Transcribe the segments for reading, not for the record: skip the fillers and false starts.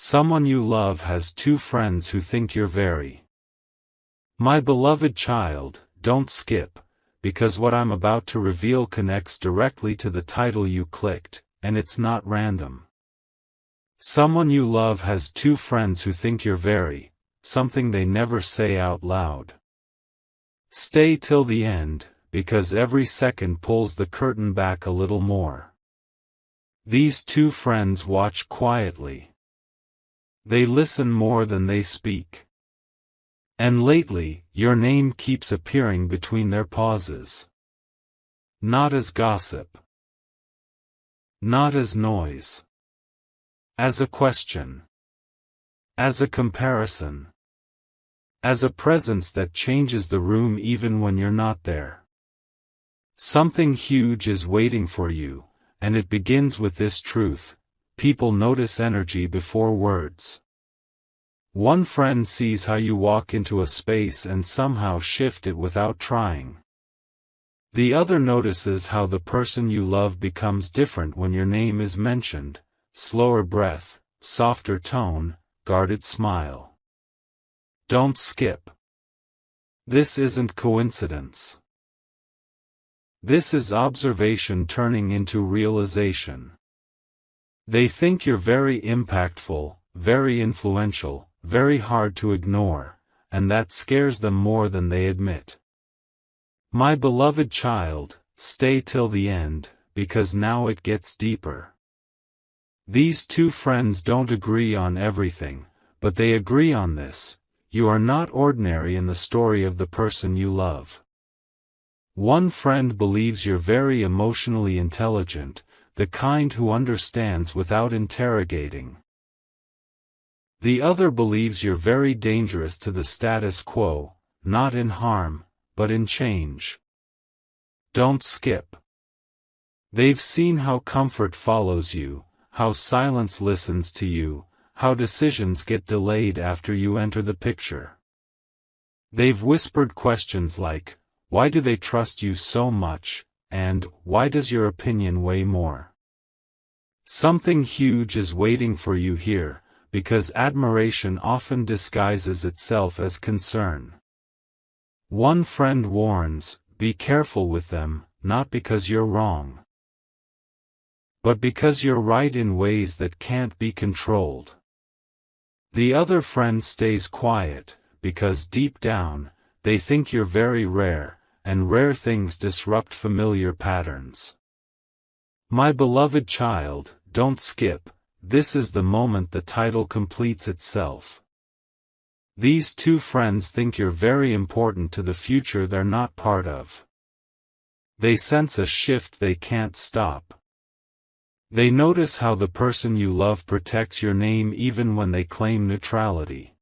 Someone you love has two friends who think you're very. My beloved child, don't skip, because what I'm about to reveal connects directly to the title you clicked, and it's not random. Someone you love has two friends who think you're very, something they never say out loud. Stay till the end, because every second pulls the curtain back a little more. These two friends watch quietly. They listen more than they speak. And lately, your name keeps appearing between their pauses. Not as gossip. Not as noise. As a question. As a comparison. As a presence that changes the room even when you're not there. Something huge is waiting for you, and it begins with this truth: people notice energy before words. One friend sees how you walk into a space and somehow shift it without trying. The other notices how the person you love becomes different when your name is mentioned: slower breath, softer tone, guarded smile. Don't skip. This isn't coincidence. This is observation turning into realization. They think you're very impactful, very influential, very hard to ignore, and that scares them more than they admit. My beloved child, stay till the end, because now it gets deeper. These two friends don't agree on everything, but they agree on this: you are not ordinary in the story of the person you love. One friend believes you're very emotionally intelligent, the kind who understands without interrogating. The other believes you're very dangerous to the status quo, not in harm, but in change. Don't skip. They've seen how comfort follows you, how silence listens to you, how decisions get delayed after you enter the picture. They've whispered questions like, "Why do they trust you so much?" and "Why does your opinion weigh more?" Something huge is waiting for you here, because admiration often disguises itself as concern. One friend warns, be careful with them, not because you're wrong, but because you're right in ways that can't be controlled. The other friend stays quiet, because deep down, they think you're very rare, and rare things disrupt familiar patterns. My beloved child, don't skip. This is the moment the title completes itself. These two friends think you're very important to the future they're not part of. They sense a shift they can't stop. They notice how the person you love protects your name even when they claim neutrality.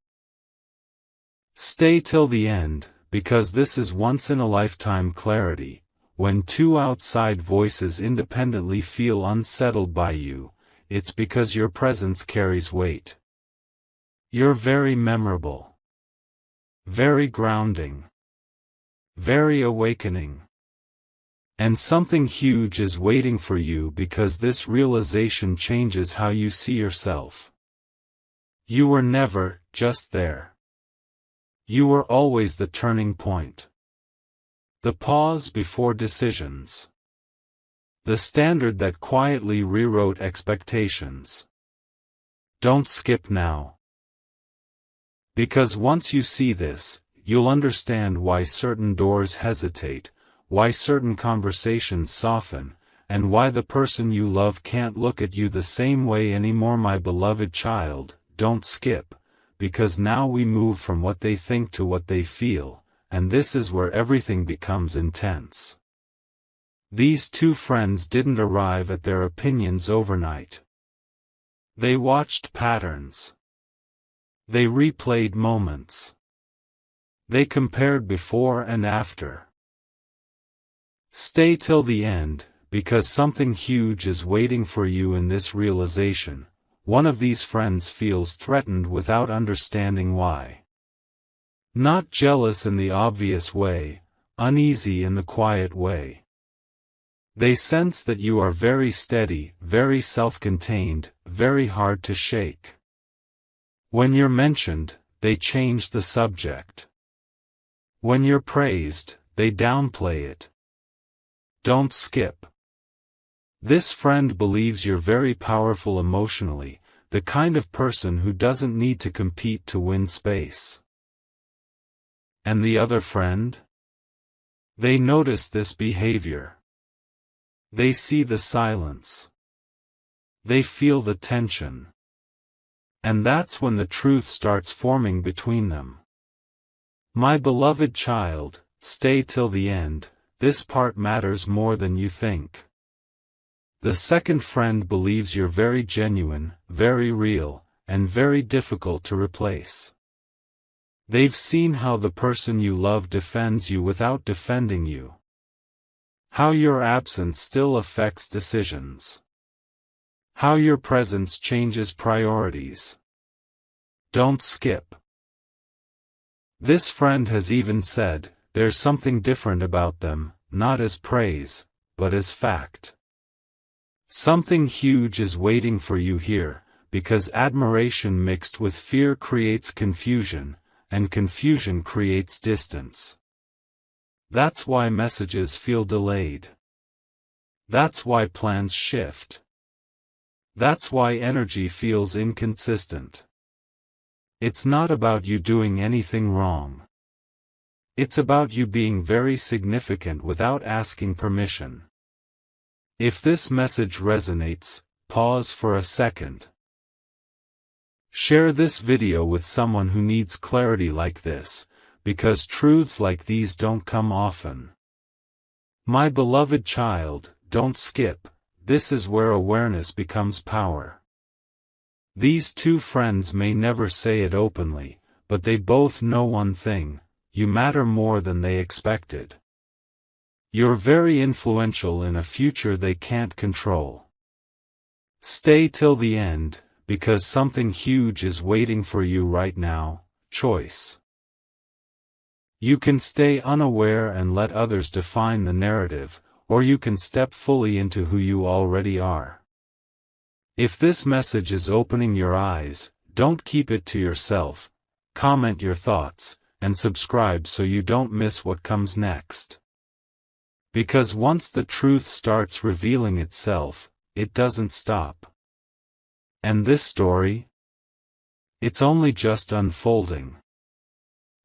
Stay till the end, because this is once-in-a-lifetime clarity, when two outside voices independently feel unsettled by you. It's because your presence carries weight. You're very memorable. Very grounding. Very awakening. And something huge is waiting for you because this realization changes how you see yourself. You were never just there. You were always the turning point. The pause before decisions. The standard that quietly rewrote expectations. Don't skip now. Because once you see this, you'll understand why certain doors hesitate, why certain conversations soften, and why the person you love can't look at you the same way anymore. My beloved child, don't skip, because now we move from what they think to what they feel, and this is where everything becomes intense. These two friends didn't arrive at their opinions overnight. They watched patterns. They replayed moments. They compared before and after. Stay till the end, because something huge is waiting for you in this realization. One of these friends feels threatened without understanding why. Not jealous in the obvious way, uneasy in the quiet way. They sense that you are very steady, very self-contained, very hard to shake. When you're mentioned, they change the subject. When you're praised, they downplay it. Don't skip. This friend believes you're very powerful emotionally, the kind of person who doesn't need to compete to win space. And the other friend? They notice this behavior. They see the silence. They feel the tension. And that's when the truth starts forming between them. My beloved child, stay till the end, this part matters more than you think. The second friend believes you're very genuine, very real, and very difficult to replace. They've seen how the person you love defends you without defending you. How your absence still affects decisions. How your presence changes priorities. Don't skip. This friend has even said, there's something different about them, not as praise, but as fact. Something huge is waiting for you here, because admiration mixed with fear creates confusion, and confusion creates distance. That's why messages feel delayed. That's why plans shift. That's why energy feels inconsistent. It's not about you doing anything wrong. It's about you being very significant without asking permission. If this message resonates, pause for a second. Share this video with someone who needs clarity like this, because truths like these don't come often. My beloved child, don't skip, this is where awareness becomes power. These two friends may never say it openly, but they both know one thing: you matter more than they expected. You're very influential in a future they can't control. Stay till the end, because something huge is waiting for you right now. Choice. You can stay unaware and let others define the narrative, or you can step fully into who you already are. If this message is opening your eyes, don't keep it to yourself. Comment your thoughts, and subscribe so you don't miss what comes next. Because once the truth starts revealing itself, it doesn't stop. And this story? It's only just unfolding.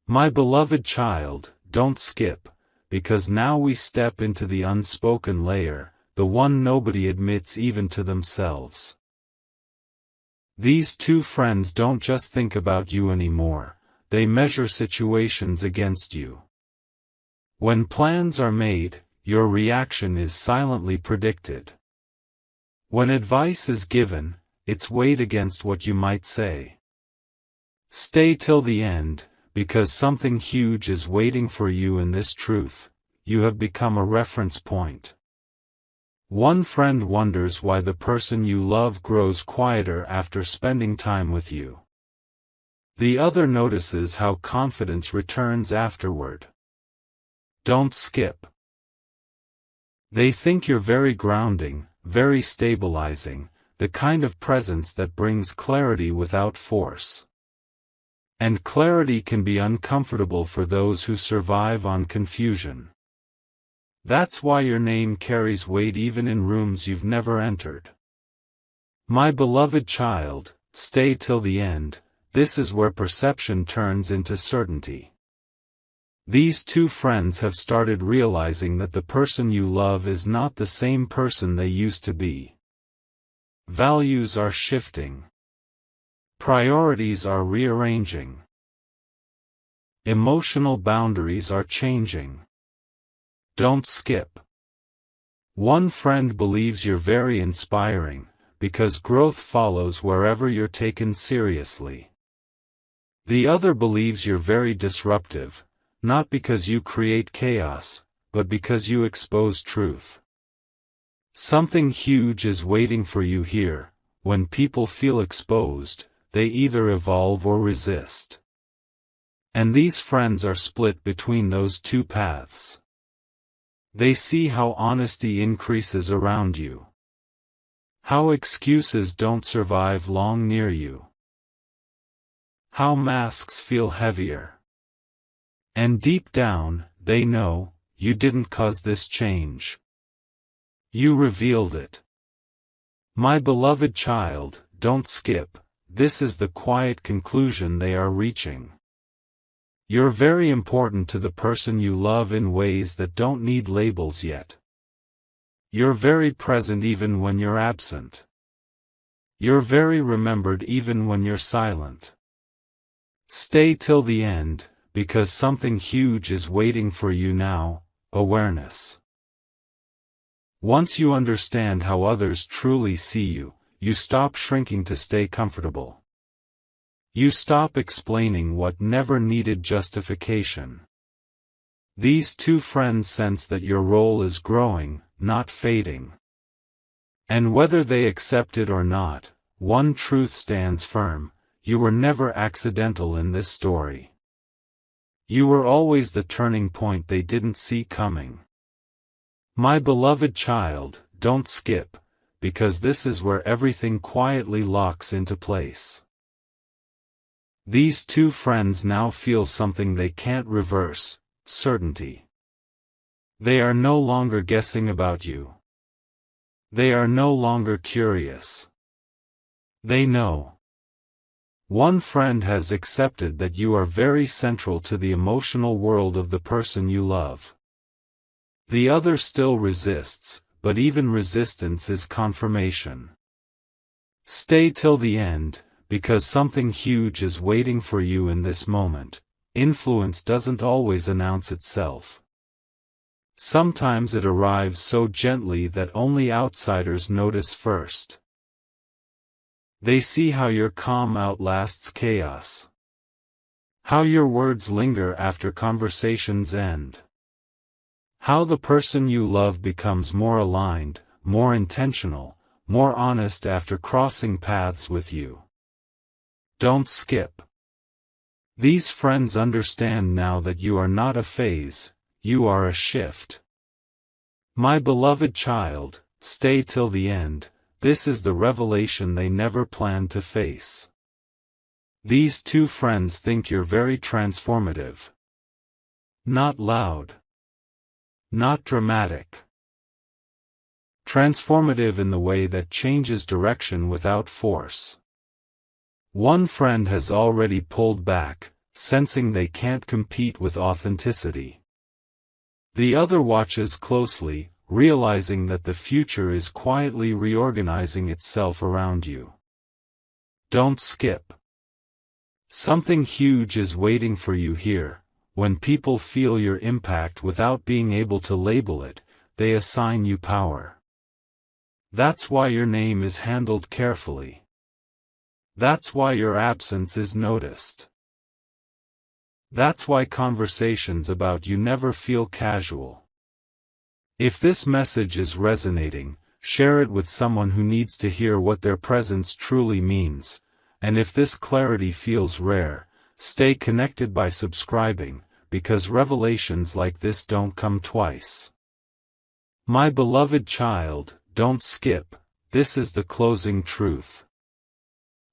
My beloved child, don't skip, because now we step into the unspoken layer, the one nobody admits even to themselves. These two friends don't just think about you anymore, they measure situations against you. When plans are made, your reaction is silently predicted. When advice is given, it's weighed against what you might say. Stay till the end, because something huge is waiting for you in this truth. You have become a reference point. One friend wonders why the person you love grows quieter after spending time with you. The other notices how confidence returns afterward. Don't skip. They think you're very grounding, very stabilizing, the kind of presence that brings clarity without force. And clarity can be uncomfortable for those who survive on confusion. That's why your name carries weight even in rooms you've never entered. My beloved child, stay till the end, this is where perception turns into certainty. These two friends have started realizing that the person you love is not the same person they used to be. Values are shifting. Priorities are rearranging. Emotional boundaries are changing. Don't skip. One friend believes you're very inspiring, because growth follows wherever you're taken seriously. The other believes you're very disruptive, not because you create chaos, but because you expose truth. Something huge is waiting for you here. When people feel exposed, they either evolve or resist. And these friends are split between those two paths. They see how honesty increases around you. How excuses don't survive long near you. How masks feel heavier. And deep down, they know, you didn't cause this change. You revealed it. My beloved child, don't skip, this is the quiet conclusion they are reaching. You're very important to the person you love in ways that don't need labels yet. You're very present even when you're absent. You're very remembered even when you're silent. Stay till the end, because something huge is waiting for you now, awareness. Once you understand how others truly see you, you stop shrinking to stay comfortable. You stop explaining what never needed justification. These two friends sense that your role is growing, not fading. And whether they accept it or not, one truth stands firm: you were never accidental in this story. You were always the turning point they didn't see coming. My beloved child, don't skip, because this is where everything quietly locks into place. These two friends now feel something they can't reverse: certainty. They are no longer guessing about you. They are no longer curious. They know. One friend has accepted that you are very central to the emotional world of the person you love. The other still resists, but even resistance is confirmation. Stay till the end, because something huge is waiting for you in this moment. Influence doesn't always announce itself. Sometimes it arrives so gently that only outsiders notice first. They see how your calm outlasts chaos. How your words linger after conversations end. How the person you love becomes more aligned, more intentional, more honest after crossing paths with you. Don't skip. These friends understand now that you are not a phase, you are a shift. My beloved child, stay till the end. This is the revelation they never planned to face. These two friends think you're very transformative. Not loud. Not dramatic. Transformative in the way that changes direction without force. One friend has already pulled back, sensing they can't compete with authenticity. The other watches closely, realizing that the future is quietly reorganizing itself around you. Don't skip. Something huge is waiting for you here. When people feel your impact without being able to label it, they assign you power. That's why your name is handled carefully. That's why your absence is noticed. That's why conversations about you never feel casual. If this message is resonating, share it with someone who needs to hear what their presence truly means, and if this clarity feels rare, stay connected by subscribing, because revelations like this don't come twice. My beloved child, don't skip, this is the closing truth.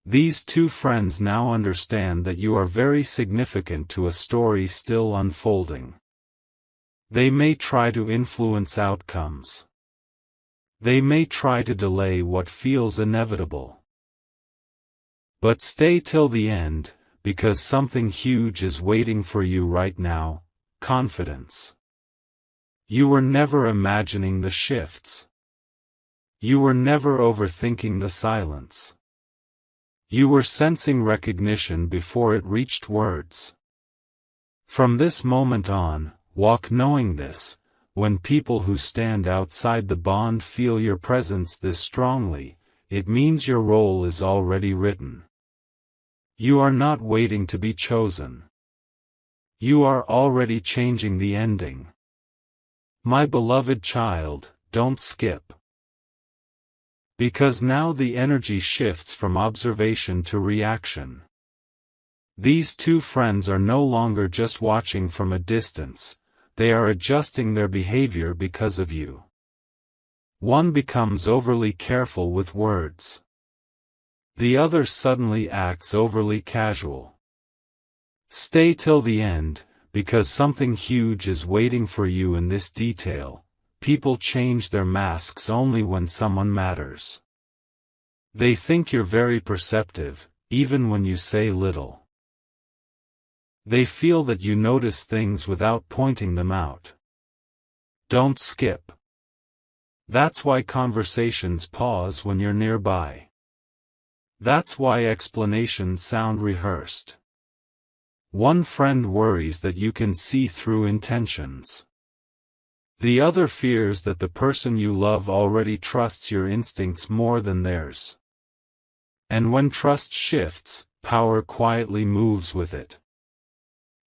These two friends now understand that you are very significant to a story still unfolding. They may try to influence outcomes. They may try to delay what feels inevitable. But stay till the end, because something huge is waiting for you right now: confidence. You were never imagining the shifts. You were never overthinking the silence. You were sensing recognition before it reached words. From this moment on, walk knowing this: when people who stand outside the bond feel your presence this strongly, it means your role is already written. You are not waiting to be chosen. You are already changing the ending. My beloved child, don't skip. Because now the energy shifts from observation to reaction. These two friends are no longer just watching from a distance, they are adjusting their behavior because of you. One becomes overly careful with words. The other suddenly acts overly casual. Stay till the end, because something huge is waiting for you in this detail. People change their masks only when someone matters. They think you're very perceptive, even when you say little. They feel that you notice things without pointing them out. Don't skip. That's why conversations pause when you're nearby. That's why explanations sound rehearsed. One friend worries that you can see through intentions. The other fears that the person you love already trusts your instincts more than theirs. And when trust shifts, power quietly moves with it.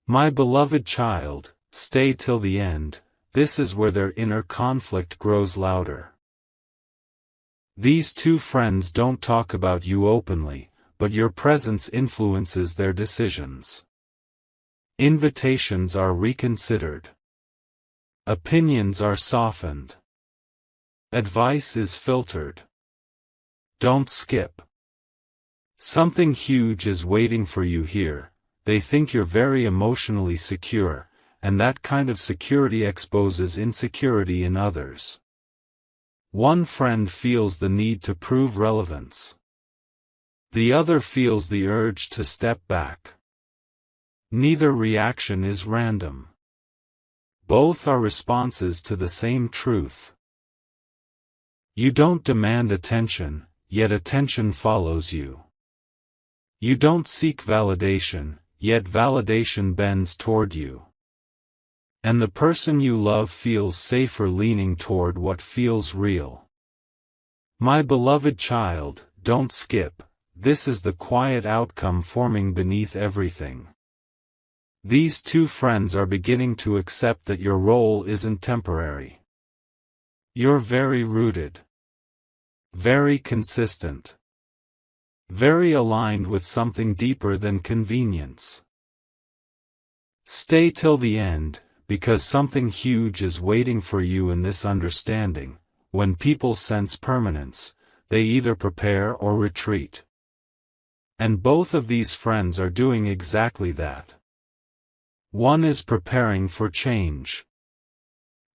My beloved child, stay till the end. This is where their inner conflict grows louder. These two friends don't talk about you openly, but your presence influences their decisions. Invitations are reconsidered. Opinions are softened. Advice is filtered. Don't skip. Something huge is waiting for you here. They think you're very emotionally secure, and that kind of security exposes insecurity in others. One friend feels the need to prove relevance. The other feels the urge to step back. Neither reaction is random. Both are responses to the same truth. You don't demand attention, yet attention follows you. You don't seek validation, yet validation bends toward you. And the person you love feels safer leaning toward what feels real. My beloved child, don't skip. This is the quiet outcome forming beneath everything. These two friends are beginning to accept that your role isn't temporary. You're very rooted. Very consistent. Very aligned with something deeper than convenience. Stay till the end, because something huge is waiting for you in this understanding. When people sense permanence, they either prepare or retreat. And both of these friends are doing exactly that. One is preparing for change.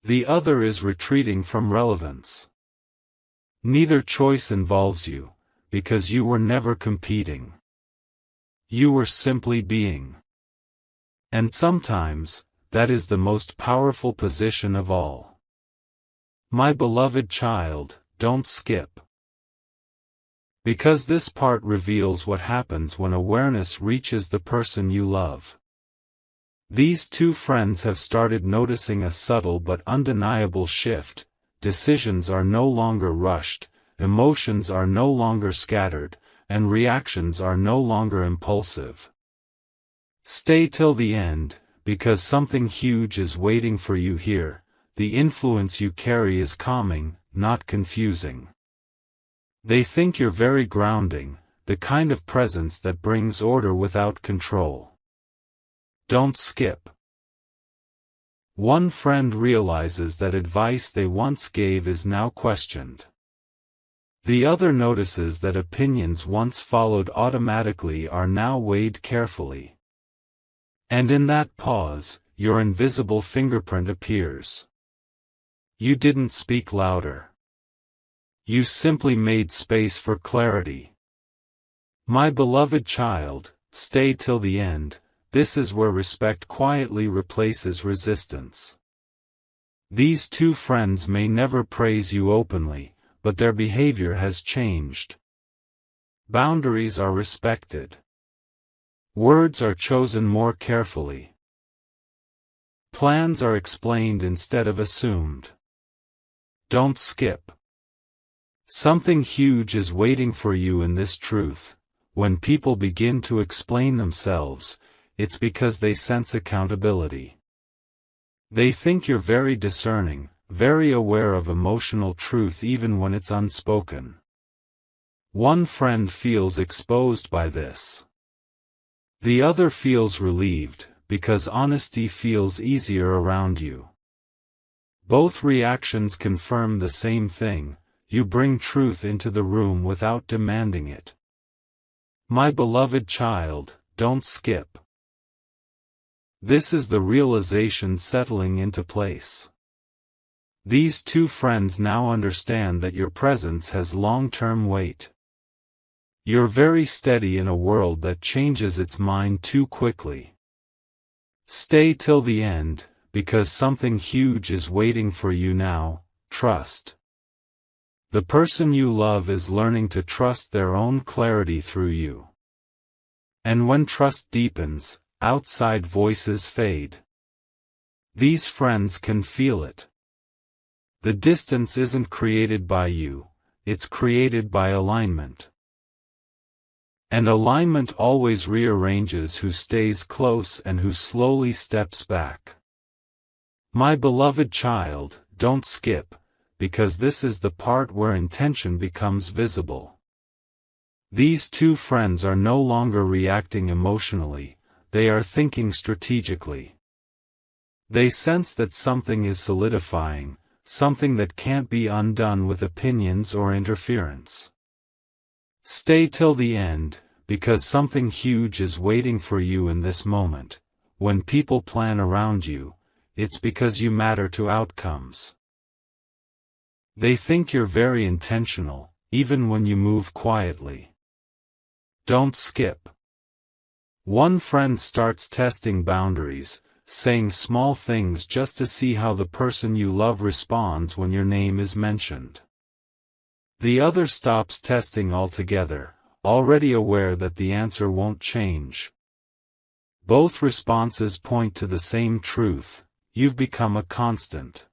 The other is retreating from relevance. Neither choice involves you, because you were never competing. You were simply being. And sometimes, that is the most powerful position of all. My beloved child, don't skip. Because this part reveals what happens when awareness reaches the person you love. These two friends have started noticing a subtle but undeniable shift. Decisions are no longer rushed, emotions are no longer scattered, and reactions are no longer impulsive. Stay till the end, because something huge is waiting for you here. The influence you carry is calming, not confusing. They think you're very grounding, the kind of presence that brings order without control. Don't skip. One friend realizes that advice they once gave is now questioned. The other notices that opinions once followed automatically are now weighed carefully. And in that pause, your invisible fingerprint appears. You didn't speak louder. You simply made space for clarity. My beloved child, stay till the end. This is where respect quietly replaces resistance. These two friends may never praise you openly, but their behavior has changed. Boundaries are respected. Words are chosen more carefully. Plans are explained instead of assumed. Don't skip. Something huge is waiting for you in this truth. When people begin to explain themselves, it's because they sense accountability. They think you're very discerning, very aware of emotional truth even when it's unspoken. One friend feels exposed by this. The other feels relieved, because honesty feels easier around you. Both reactions confirm the same thing: you bring truth into the room without demanding it. My beloved child, don't skip. This is the realization settling into place. These two friends now understand that your presence has long-term weight. You're very steady in a world that changes its mind too quickly. Stay till the end, because something huge is waiting for you now. Trust. The person you love is learning to trust their own clarity through you. And when trust deepens, outside voices fade. These friends can feel it. The distance isn't created by you, it's created by alignment. And alignment always rearranges who stays close and who slowly steps back. My beloved child, don't skip, because this is the part where intention becomes visible. These two friends are no longer reacting emotionally, they are thinking strategically. They sense that something is solidifying, something that can't be undone with opinions or interference. Stay till the end, because something huge is waiting for you in this moment. When people plan around you, it's because you matter to outcomes. They think you're very intentional, even when you move quietly. Don't skip. One friend starts testing boundaries, saying small things just to see how the person you love responds when your name is mentioned. The other stops testing altogether, already aware that the answer won't change. Both responses point to the same truth: you've become a constant.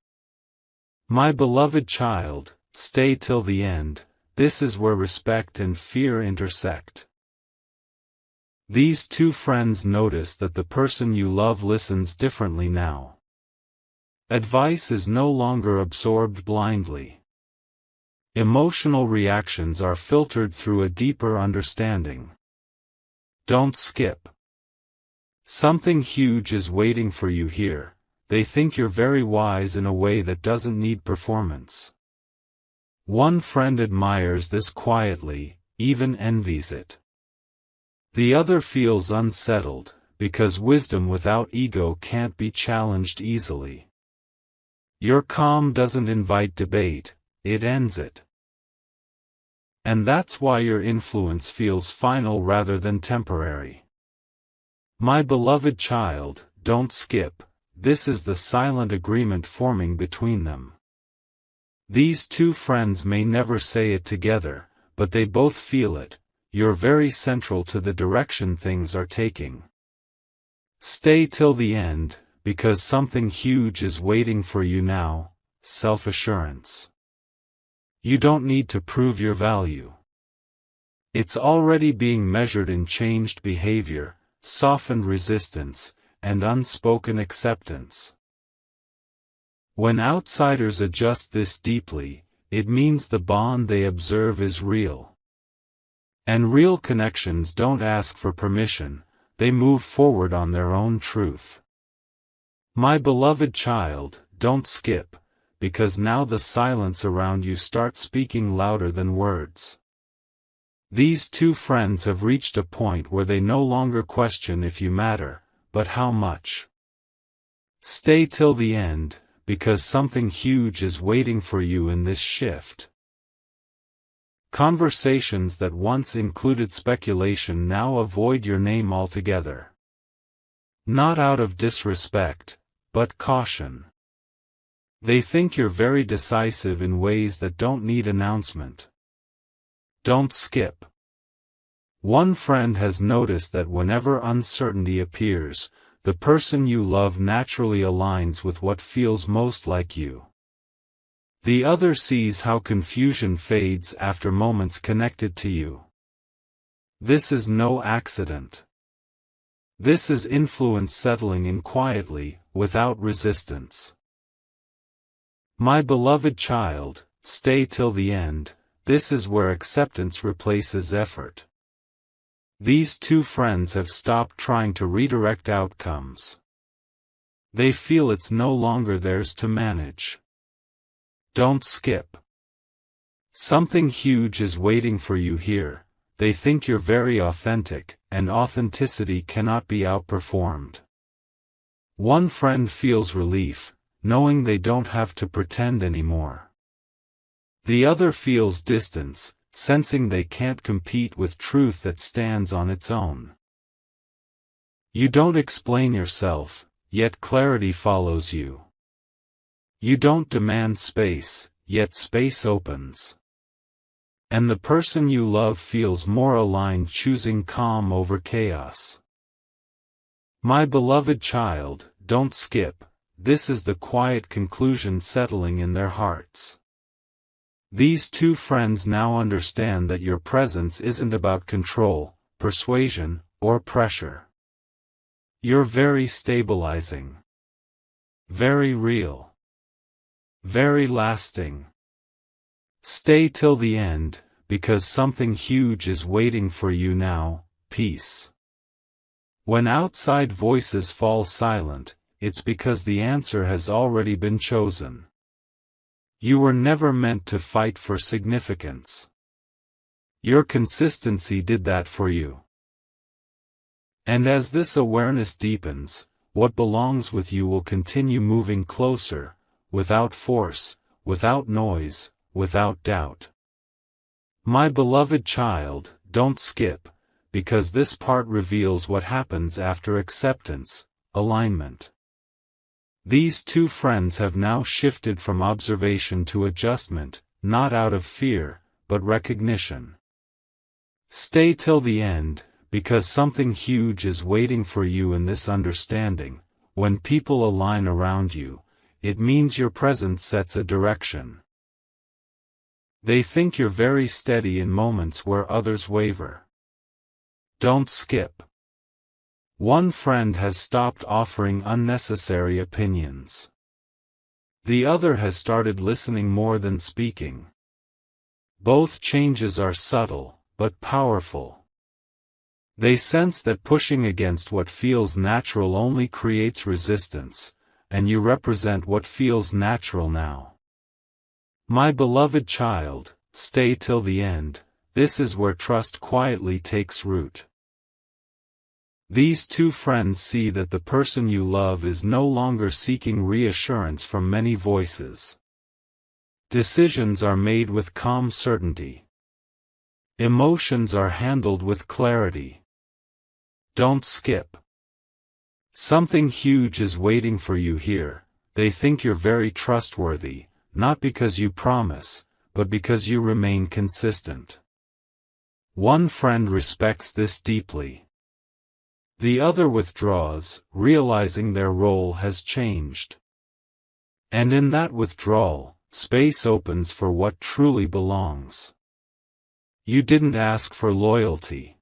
My beloved child, stay till the end, this is where respect and fear intersect. These two friends notice that the person you love listens differently now. Advice is no longer absorbed blindly. Emotional reactions are filtered through a deeper understanding. Don't skip. Something huge is waiting for you here. They think you're very wise in a way that doesn't need performance. One friend admires this quietly, even envies it. The other feels unsettled, because wisdom without ego can't be challenged easily. Your calm doesn't invite debate, it ends it. And that's why your influence feels final rather than temporary. My beloved child, don't skip. This is the silent agreement forming between them. These two friends may never say it together, but they both feel it. You're very central to the direction things are taking. Stay till the end, because something huge is waiting for you now: self-assurance. You don't need to prove your value. It's already being measured in changed behavior, softened resistance, and unspoken acceptance. When outsiders adjust this deeply, it means the bond they observe is real. And real connections don't ask for permission, they move forward on their own truth. My beloved child, don't skip, because now the silence around you starts speaking louder than words. These two friends have reached a point where they no longer question if you matter, but how much. Stay till the end, because something huge is waiting for you in this shift. Conversations that once included speculation now avoid your name altogether. Not out of disrespect, but caution. They think you're very decisive in ways that don't need announcement. Don't skip. One friend has noticed that whenever uncertainty appears, the person you love naturally aligns with what feels most like you. The other sees how confusion fades after moments connected to you. This is no accident. This is influence settling in quietly, without resistance. My beloved child, stay till the end. This is where acceptance replaces effort. These two friends have stopped trying to redirect outcomes. They feel it's no longer theirs to manage. Don't skip. Something huge is waiting for you here. They think you're very authentic, and authenticity cannot be outperformed. One friend feels relief, knowing they don't have to pretend anymore. The other feels distance, sensing they can't compete with truth that stands on its own. You don't explain yourself, yet clarity follows you. You don't demand space, yet space opens. And the person you love feels more aligned, choosing calm over chaos. My beloved child, don't skip. This is the quiet conclusion settling in their hearts. These two friends now understand that your presence isn't about control, persuasion, or pressure. You're very stabilizing. Very real. Very lasting. Stay till the end, because something huge is waiting for you now. Peace. When outside voices fall silent, it's because the answer has already been chosen. You were never meant to fight for significance. Your consistency did that for you. And as this awareness deepens, what belongs with you will continue moving closer, without force, without noise, without doubt. My beloved child, don't skip, because this part reveals what happens after acceptance, alignment. These two friends have now shifted from observation to adjustment, not out of fear, but recognition. Stay till the end, because something huge is waiting for you in this understanding. When people align around you, it means your presence sets a direction. They think you're very steady in moments where others waver. Don't skip. One friend has stopped offering unnecessary opinions. The other has started listening more than speaking. Both changes are subtle, but powerful. They sense that pushing against what feels natural only creates resistance, and you represent what feels natural now. My beloved child, stay till the end. This is where trust quietly takes root. These two friends see that the person you love is no longer seeking reassurance from many voices. Decisions are made with calm certainty. Emotions are handled with clarity. Don't skip. Something huge is waiting for you here. They think you're very trustworthy, not because you promise, but because you remain consistent. One friend respects this deeply. The other withdraws, realizing their role has changed. And in that withdrawal, space opens for what truly belongs. You didn't ask for loyalty.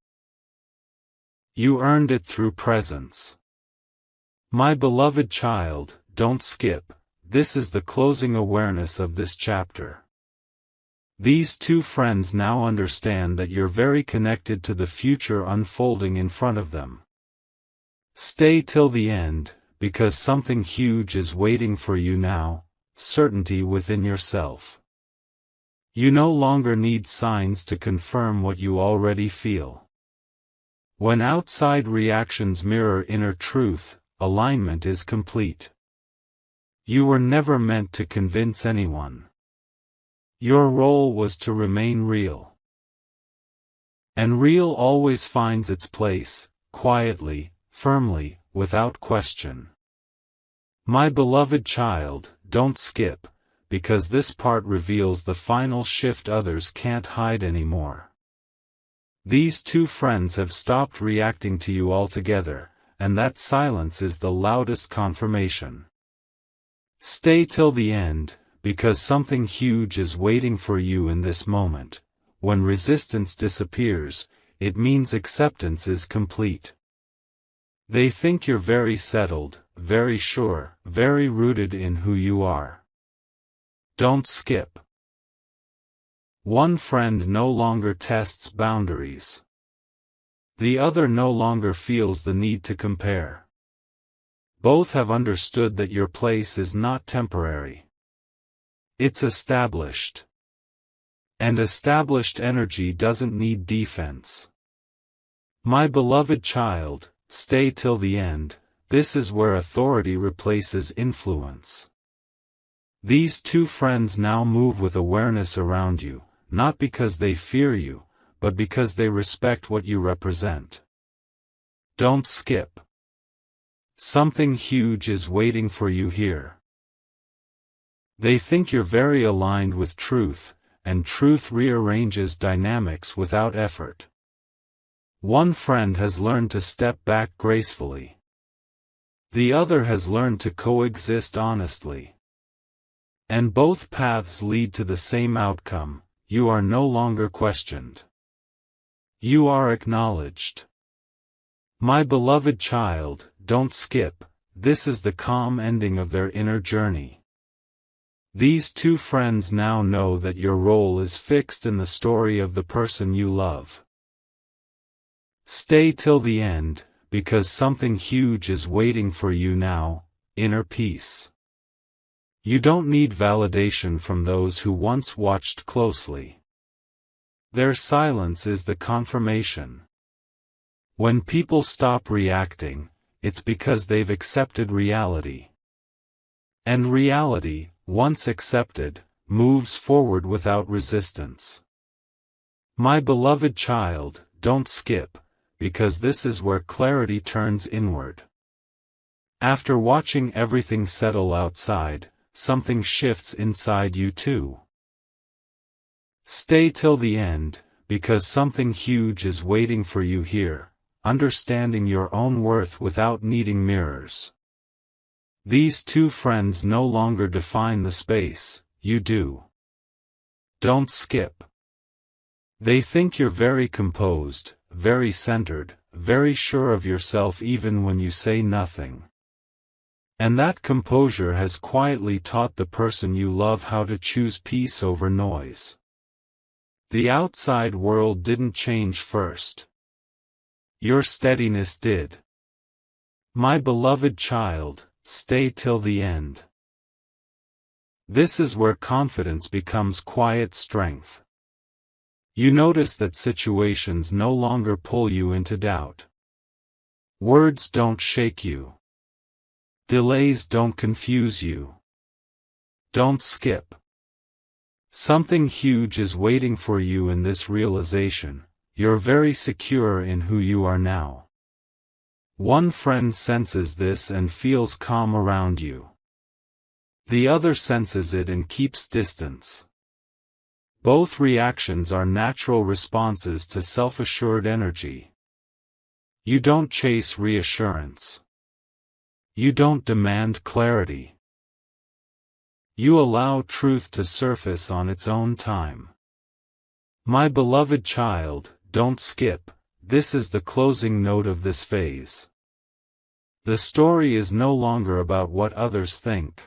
You earned it through presence. My beloved child, don't skip. This is the closing awareness of this chapter. These two friends now understand that you're very connected to the future unfolding in front of them. Stay till the end, because something huge is waiting for you now, certainty within yourself. You no longer need signs to confirm what you already feel. When outside reactions mirror inner truth, alignment is complete. You were never meant to convince anyone. Your role was to remain real. And real always finds its place, quietly, firmly, without question. My beloved child, don't skip, because this part reveals the final shift others can't hide anymore. These two friends have stopped reacting to you altogether, and that silence is the loudest confirmation. Stay till the end, because something huge is waiting for you in this moment. When resistance disappears, it means acceptance is complete. They think you're very settled, very sure, very rooted in who you are. Don't skip. One friend no longer tests boundaries. The other no longer feels the need to compare. Both have understood that your place is not temporary. It's established. And established energy doesn't need defense. My beloved child, stay till the end, This is where authority replaces influence. These two friends now move with awareness around you, not because they fear you, but because they respect what you represent. Don't skip. Something huge is waiting for you here. They think you're very aligned with truth, and truth rearranges dynamics without effort. One friend has learned to step back gracefully. The other has learned to coexist honestly. And both paths lead to the same outcome: you are no longer questioned. You are acknowledged. My beloved child, don't skip. This is the calm ending of their inner journey. These two friends now know that your role is fixed in the story of the person you love. Stay till the end, because something huge is waiting for you now: inner peace. You don't need validation from those who once watched closely. Their silence is the confirmation. When people stop reacting, it's because they've accepted reality. And reality, once accepted, moves forward without resistance. My beloved child, don't skip, because this is where clarity turns inward. After watching everything settle outside, something shifts inside you too. Stay till the end, because something huge is waiting for you here, understanding your own worth without needing mirrors. These two friends no longer define the space, you do. Don't skip. They think you're very composed, very centered, very sure of yourself even when you say nothing. And that composure has quietly taught the person you love how to choose peace over noise. The outside world didn't change first. Your steadiness did. My beloved child, stay till the end. This is where confidence becomes quiet strength. You notice that situations no longer pull you into doubt. Words don't shake you. Delays don't confuse you. Don't skip. Something huge is waiting for you in this realization: you're very secure in who you are now. One friend senses this and feels calm around you. The other senses it and keeps distance. Both reactions are natural responses to self-assured energy. You don't chase reassurance. You don't demand clarity. You allow truth to surface on its own time. My beloved child, don't skip. This is the closing note of this phase. The story is no longer about what others think.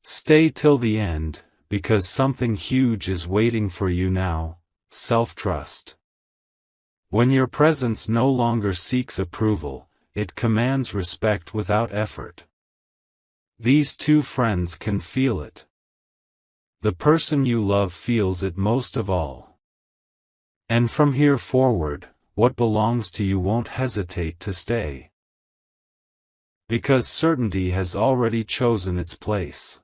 Stay till the end, because something huge is waiting for you now: self-trust. When your presence no longer seeks approval, it commands respect without effort. These two friends can feel it. The person you love feels it most of all. And from here forward, what belongs to you won't hesitate to stay. Because certainty has already chosen its place.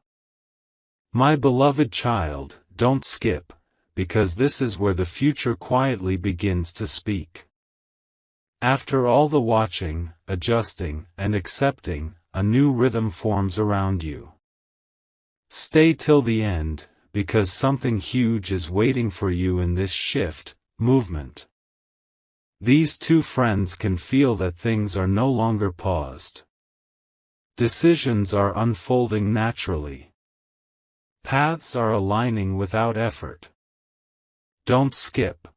My beloved child, don't skip, because this is where the future quietly begins to speak. After all the watching, adjusting, and accepting, a new rhythm forms around you. Stay till the end, because something huge is waiting for you in this shift, movement. These two friends can feel that things are no longer paused. Decisions are unfolding naturally. Paths are aligning without effort. Don't skip.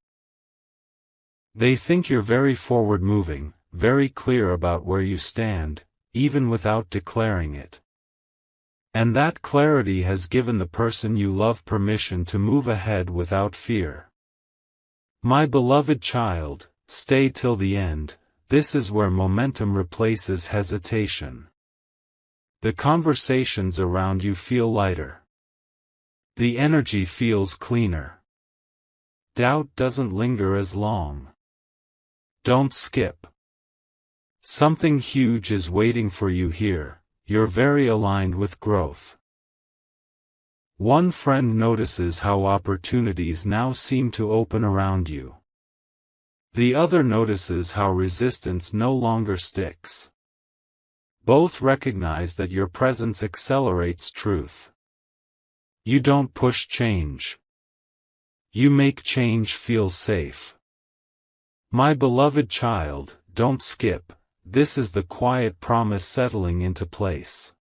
They think you're very forward-moving, very clear about where you stand, even without declaring it. And that clarity has given the person you love permission to move ahead without fear. My beloved child, stay till the end. This is where momentum replaces hesitation. The conversations around you feel lighter. The energy feels cleaner. Doubt doesn't linger as long. Don't skip. Something huge is waiting for you here, you're very aligned with growth. One friend notices how opportunities now seem to open around you. The other notices how resistance no longer sticks. Both recognize that your presence accelerates truth. You don't push change. You make change feel safe. My beloved child, don't skip, this is the quiet promise settling into place.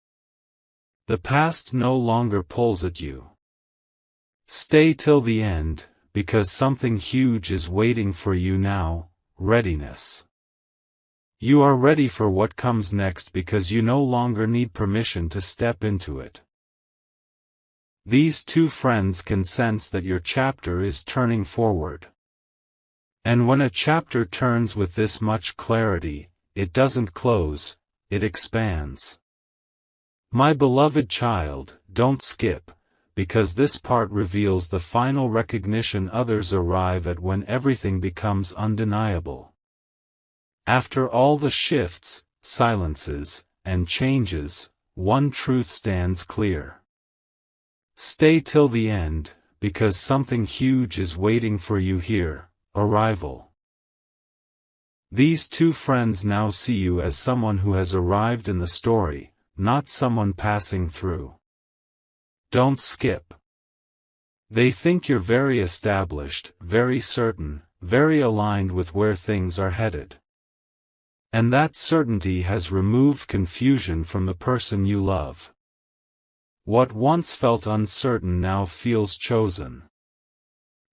The past no longer pulls at you. Stay till the end, because something huge is waiting for you now, readiness. You are ready for what comes next because you no longer need permission to step into it. These two friends can sense that your chapter is turning forward. And when a chapter turns with this much clarity, it doesn't close, it expands. My beloved child, don't skip, because this part reveals the final recognition others arrive at when everything becomes undeniable. After all the shifts, silences, and changes, one truth stands clear. Stay till the end, because something huge is waiting for you here, arrival. These two friends now see you as someone who has arrived in the story, not someone passing through. Don't skip. They think you're very established, very certain, very aligned with where things are headed. And that certainty has removed confusion from the person you love. What once felt uncertain now feels chosen.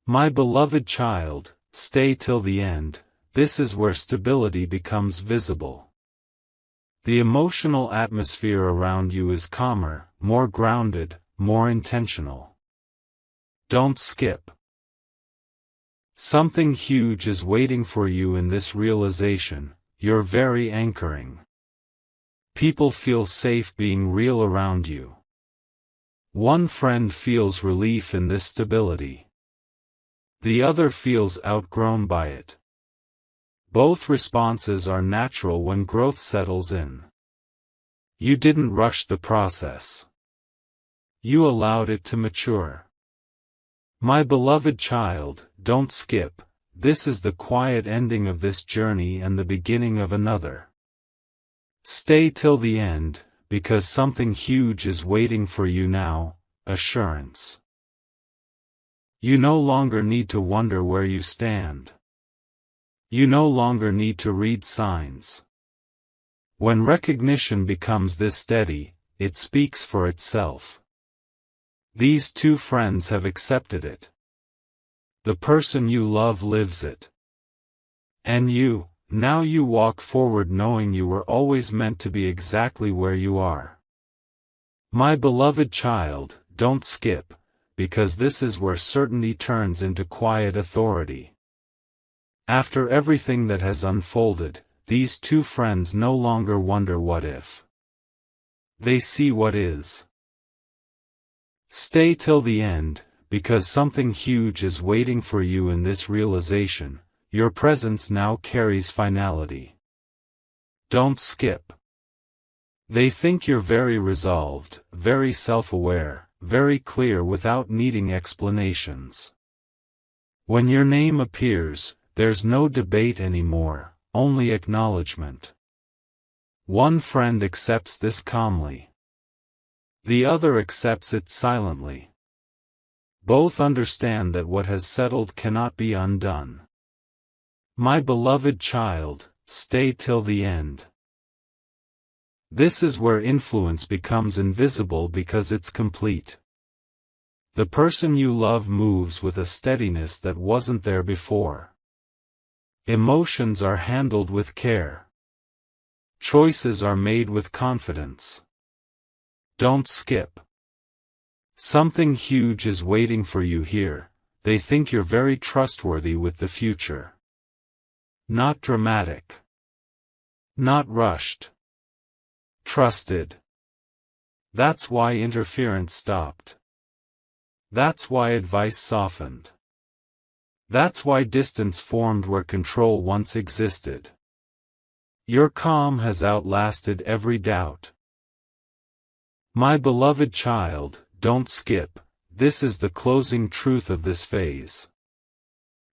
My beloved child, stay till the end, this is where stability becomes visible. The emotional atmosphere around you is calmer, more grounded, more intentional. Don't skip. Something huge is waiting for you in this realization, your very anchoring. People feel safe being real around you. One friend feels relief in this stability. The other feels outgrown by it. Both responses are natural when growth settles in. You didn't rush the process. You allowed it to mature. My beloved child, don't skip, this is the quiet ending of this journey and the beginning of another. Stay till the end, because something huge is waiting for you now, assurance. You no longer need to wonder where you stand. You no longer need to read signs. When recognition becomes this steady, it speaks for itself. These two friends have accepted it. The person you love lives it. And you, now you walk forward knowing you were always meant to be exactly where you are. My beloved child, don't skip, because this is where certainty turns into quiet authority. After everything that has unfolded, these two friends no longer wonder what if. They see what is. Stay till the end, because something huge is waiting for you in this realization, your presence now carries finality. Don't skip. They think you're very resolved, very self-aware, very clear without needing explanations. When your name appears, there's no debate anymore, only acknowledgement. One friend accepts this calmly. The other accepts it silently. Both understand that what has settled cannot be undone. My beloved child, stay till the end. This is where influence becomes invisible because it's complete. The person you love moves with a steadiness that wasn't there before. Emotions are handled with care. Choices are made with confidence. Don't skip. Something huge is waiting for you here, they think you're very trustworthy with the future. Not dramatic. Not rushed. Trusted. That's why interference stopped. That's why advice softened. That's why distance formed where control once existed. Your calm has outlasted every doubt. My beloved child, don't skip, this is the closing truth of this phase.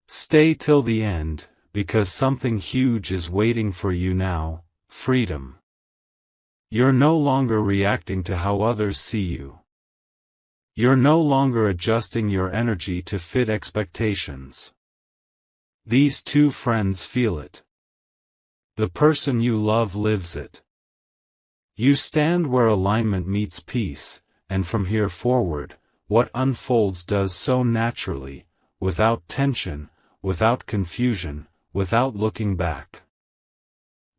Stay till the end, because something huge is waiting for you now, freedom. You're no longer reacting to how others see you. You're no longer adjusting your energy to fit expectations. These two friends feel it. The person you love lives it. You stand where alignment meets peace, and from here forward, what unfolds does so naturally, without tension, without confusion, without looking back.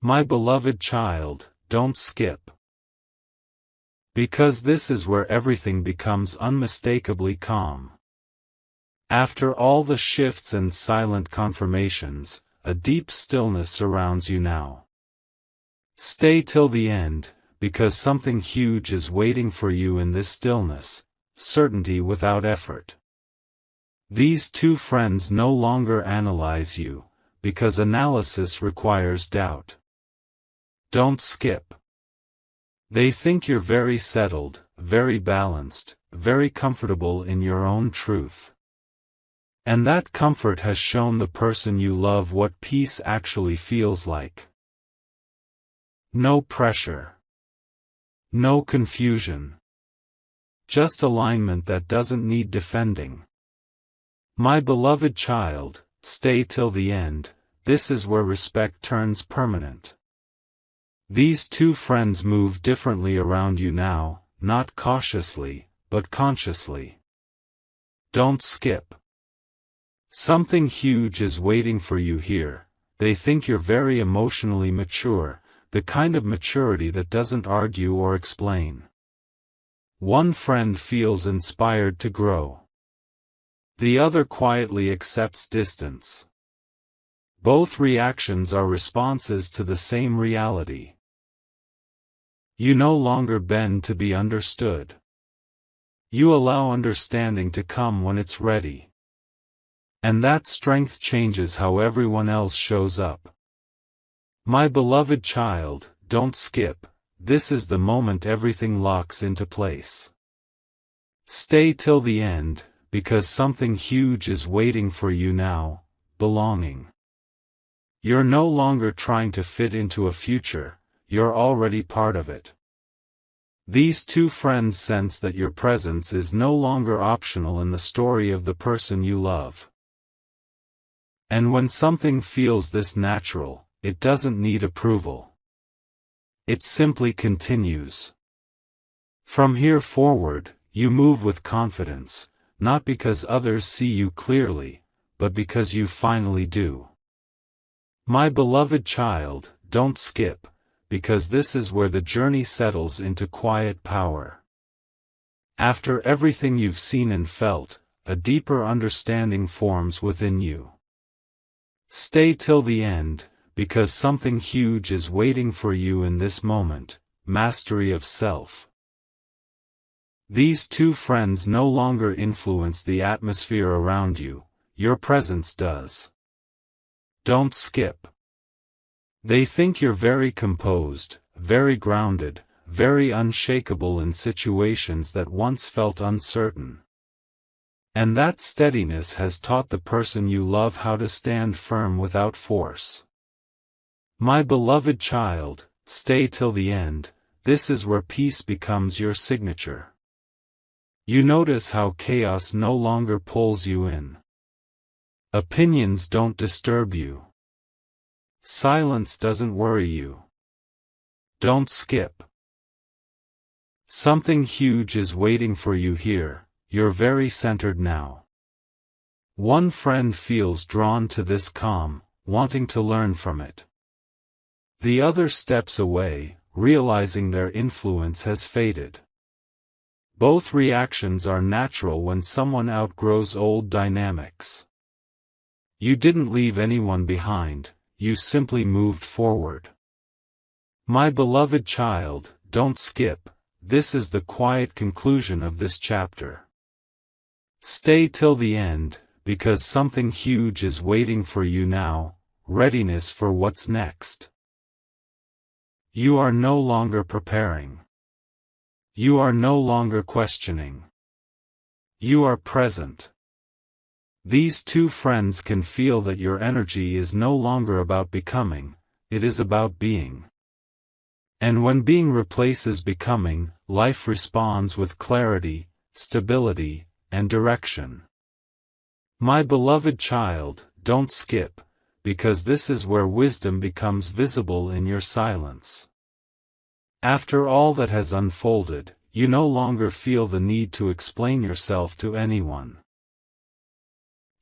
My beloved child, don't skip. Because this is where everything becomes unmistakably calm. After all the shifts and silent confirmations, a deep stillness surrounds you now. Stay till the end, because something huge is waiting for you in this stillness, certainty without effort. These two friends no longer analyze you, because analysis requires doubt. Don't skip. They think you're very settled, very balanced, very comfortable in your own truth. And that comfort has shown the person you love what peace actually feels like. No pressure. No confusion. Just alignment that doesn't need defending. My beloved child, stay till the end, this is where respect turns permanent. These two friends move differently around you now, not cautiously, but consciously. Don't skip. Something huge is waiting for you here. They think you're very emotionally mature, the kind of maturity that doesn't argue or explain. One friend feels inspired to grow. The other quietly accepts distance. Both reactions are responses to the same reality. You no longer bend to be understood. You allow understanding to come when it's ready. And that strength changes how everyone else shows up. My beloved child, don't skip, this is the moment everything locks into place. Stay till the end, because something huge is waiting for you now, belonging. You're no longer trying to fit into a future, you're already part of it. These two friends sense that your presence is no longer optional in the story of the person you love. And when something feels this natural, it doesn't need approval. It simply continues. From here forward, you move with confidence, not because others see you clearly, but because you finally do. My beloved child, don't skip, because this is where the journey settles into quiet power. After everything you've seen and felt, a deeper understanding forms within you. Stay till the end, because something huge is waiting for you in this moment, mastery of self. These two friends no longer influence the atmosphere around you, your presence does. Don't skip. They think you're very composed, very grounded, very unshakable in situations that once felt uncertain. And that steadiness has taught the person you love how to stand firm without force. My beloved child, stay till the end, this is where peace becomes your signature. You notice how chaos no longer pulls you in. Opinions don't disturb you. Silence doesn't worry you. Don't skip. Something huge is waiting for you here, you're very centered now. One friend feels drawn to this calm, wanting to learn from it. The other steps away, realizing their influence has faded. Both reactions are natural when someone outgrows old dynamics. You didn't leave anyone behind, you simply moved forward. My beloved child, don't skip, this is the quiet conclusion of this chapter. Stay till the end, because something huge is waiting for you now, readiness for what's next. You are no longer preparing. You are no longer questioning. You are present. These two friends can feel that your energy is no longer about becoming, it is about being. And when being replaces becoming, life responds with clarity, stability, and direction. My beloved child, don't skip, because this is where wisdom becomes visible in your silence. After all that has unfolded, you no longer feel the need to explain yourself to anyone.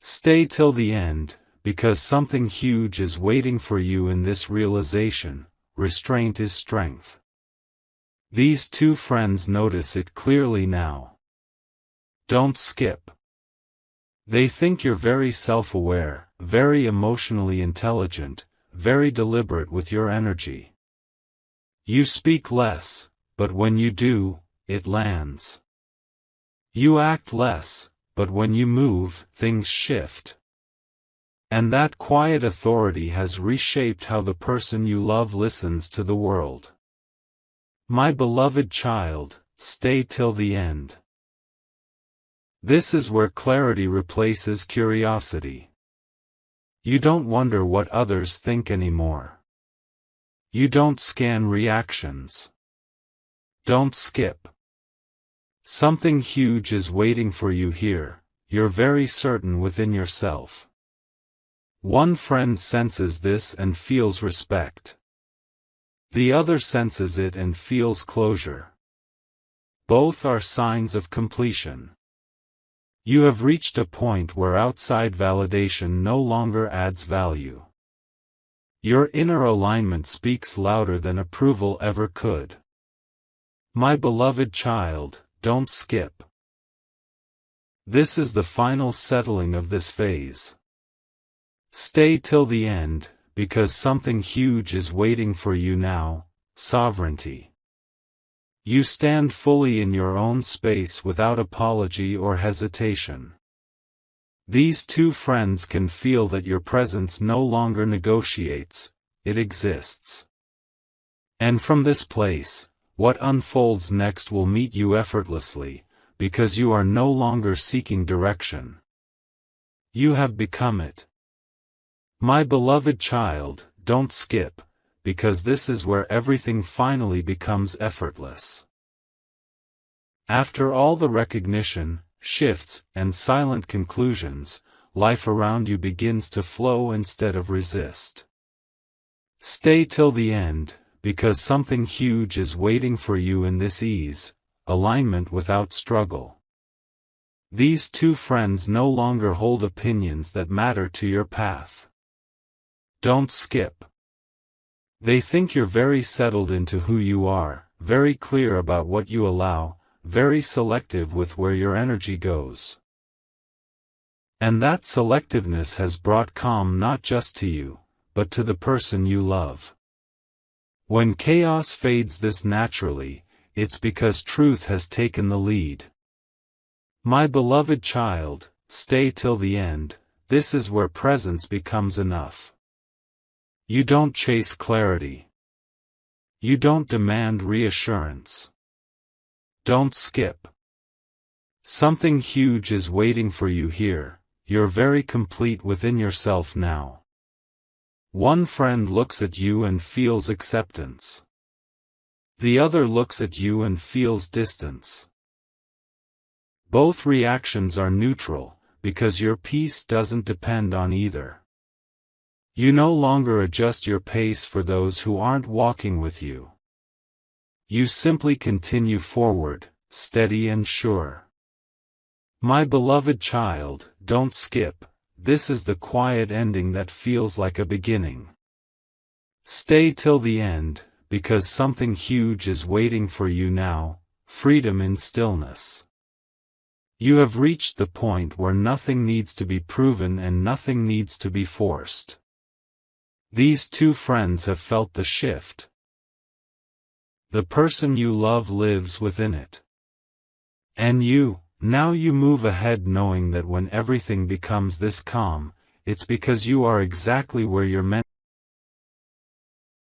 Stay till the end, because something huge is waiting for you in this realization. Restraint is strength. These two friends notice it clearly now. Don't skip. They think you're very self-aware, very emotionally intelligent, very deliberate with your energy. You speak less, but when you do, it lands. You act less, but when you move, things shift. And that quiet authority has reshaped how the person you love listens to the world. My beloved child, stay till the end. This is where clarity replaces curiosity. You don't wonder what others think anymore. You don't scan reactions. Don't skip. Something huge is waiting for you here, you're very certain within yourself. One friend senses this and feels respect. The other senses it and feels closure. Both are signs of completion. You have reached a point where outside validation no longer adds value. Your inner alignment speaks louder than approval ever could. My beloved child, don't skip. This is the final settling of this phase. Stay till the end, because something huge is waiting for you now, sovereignty. You stand fully in your own space without apology or hesitation. These two friends can feel that your presence no longer negotiates, it exists. And from this place, what unfolds next will meet you effortlessly, because you are no longer seeking direction. You have become it. My beloved child, don't skip, because this is where everything finally becomes effortless. After all the recognition, shifts, and silent conclusions, life around you begins to flow instead of resist. Stay till the end, because something huge is waiting for you in this ease, alignment without struggle. These two friends no longer hold opinions that matter to your path. Don't skip. They think you're very settled into who you are, very clear about what you allow, very selective with where your energy goes. And that selectiveness has brought calm not just to you, but to the person you love. When chaos fades this naturally, it's because truth has taken the lead. My beloved child, stay till the end, this is where presence becomes enough. You don't chase clarity. You don't demand reassurance. Don't skip. Something huge is waiting for you here, you're very complete within yourself now. One friend looks at you and feels acceptance. The other looks at you and feels distance. Both reactions are neutral, because your peace doesn't depend on either. You no longer adjust your pace for those who aren't walking with you. You simply continue forward, steady and sure. My beloved child, don't skip, this is the quiet ending that feels like a beginning. Stay till the end, because something huge is waiting for you now, freedom in stillness. You have reached the point where nothing needs to be proven and nothing needs to be forced. These two friends have felt the shift. The person you love lives within it. And now you move ahead knowing that when everything becomes this calm, it's because you are exactly where you're meant